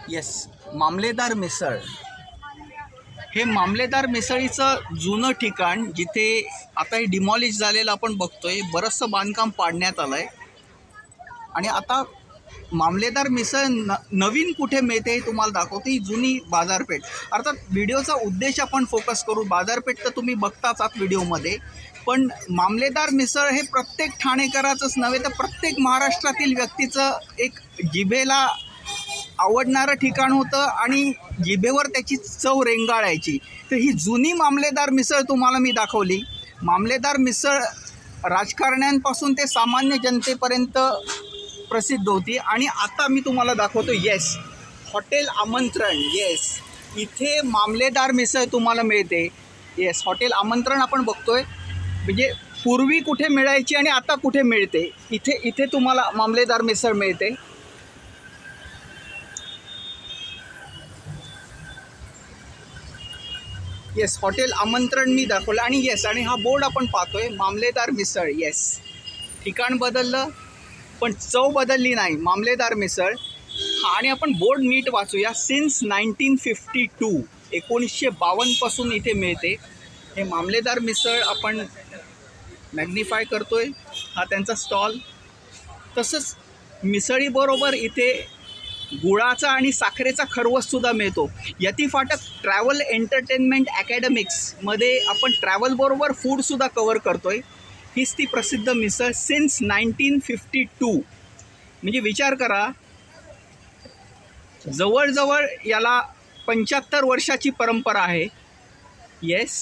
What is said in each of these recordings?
Yes, मामलेदार मिसळ. हे मामलेदार मिसळीचं जुनं ठिकाण जिथे आता हे डिमॉलिश झालेलं आपण बघतोय. बरंचसं बांधकाम पाडण्यात आलं आहे आणि आता मामलेदार मिसळ नवीन कुठे मिळते हे तुम्हाला दाखवते. ही जुनी बाजारपेठ. अर्थात व्हिडिओचा उद्देश आपण फोकस करू. बाजारपेठ तर तुम्ही बघताच आहात व्हिडिओमध्ये, पण मामलेदार मिसळ हे प्रत्येक ठाणेकराचंच नव्हे तर प्रत्येक महाराष्ट्रातील व्यक्तीचं एक जिभेला आवडणारं ठिकाण होतं आणि जिभेवर त्याची चव रेंगाळायची. तर ही जुनी मामलेदार मिसळ तुम्हाला मी दाखवली. मामलेदार मिसळ राजकारण्यांपासून ते सामान्य जनतेपर्यंत प्रसिद्ध होती आणि आता मी तुम्हाला दाखवतो. येस, हॉटेल आमंत्रण. येस, इथे मामलेदार मिसळ तुम्हाला मिळते. येस, हॉटेल आमंत्रण आपण बघतोय. म्हणजे पूर्वी कुठे मिळायची आणि आता कुठे मिळते. इथे तुम्हाला मामलेदार मिसळ मिळते. येस, हॉटेल आमंत्रण मी दाखवलं आणि येस, आणि हा बोर्ड आपण पाहतोय मामलेदार मिसळ. येस, ठिकाण बदललं पण चव बदलली नाही. मामलेदार मिसळ. आणि आपण बोर्ड नीट वाचूया. सिन्स 1952, 1952पासून इथे मिळते. हे मामलेदार मिसळ आपण मॅग्निफाय करतोय. हा त्यांचा स्टॉल. तसंच मिसळीबरोबर इथे गुळाचा आणि साखरेचा खरवससुद्धा मिळतो. यती फाटक ट्रॅव्हल एंटरटेनमेंट अकॅडमिक्समध्ये आपण ट्रॅव्हलबरोबर फूडसुद्धा कवर करतो आहे. हीच ती प्रसिद्ध मिसळ सिन्स 1952. म्हणजे विचार करा, जवळजवळ याला 75 वर्षाची परंपरा आहे. येस,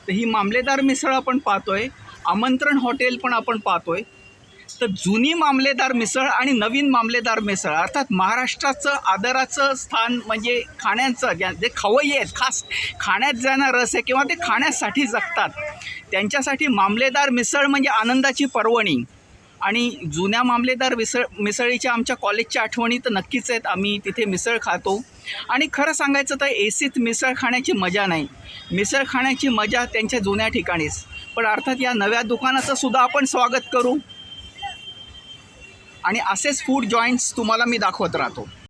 तर ही मामलेदार मिसळ आपण पाहतो आहे. आमंत्रण हॉटेल पण आपण पाहतो आहे. तर जुनी मामलेदार मिसळ आणि नवीन मामलेदार मिसळ, अर्थात महाराष्ट्राचं आदराचं स्थान म्हणजे खाण्याचं, जे खवय्ये आहेत, खास खाण्यात ज्यांना रस आहे किंवा ते खाण्यासाठी जगतात, त्यांच्यासाठी मामलेदार मिसळ म्हणजे आनंदाची पर्वणी. आणि जुन्या मामलेदार मिसळीच्या आमच्या कॉलेजच्या आठवणी तर नक्कीच आहेत. आम्ही तिथे मिसळ खातो आणि खरं सांगायचं तर एसीत मिसळ खाण्याची मजा नाही. मिसळ खाण्याची मजा त्यांच्या जुन्या ठिकाणीच. पण अर्थात या नव्या दुकानाचं सुद्धा आपण स्वागत करू आणि असेच फूड जॉईंट्स तुम्हाला मी दाखवत राहतो.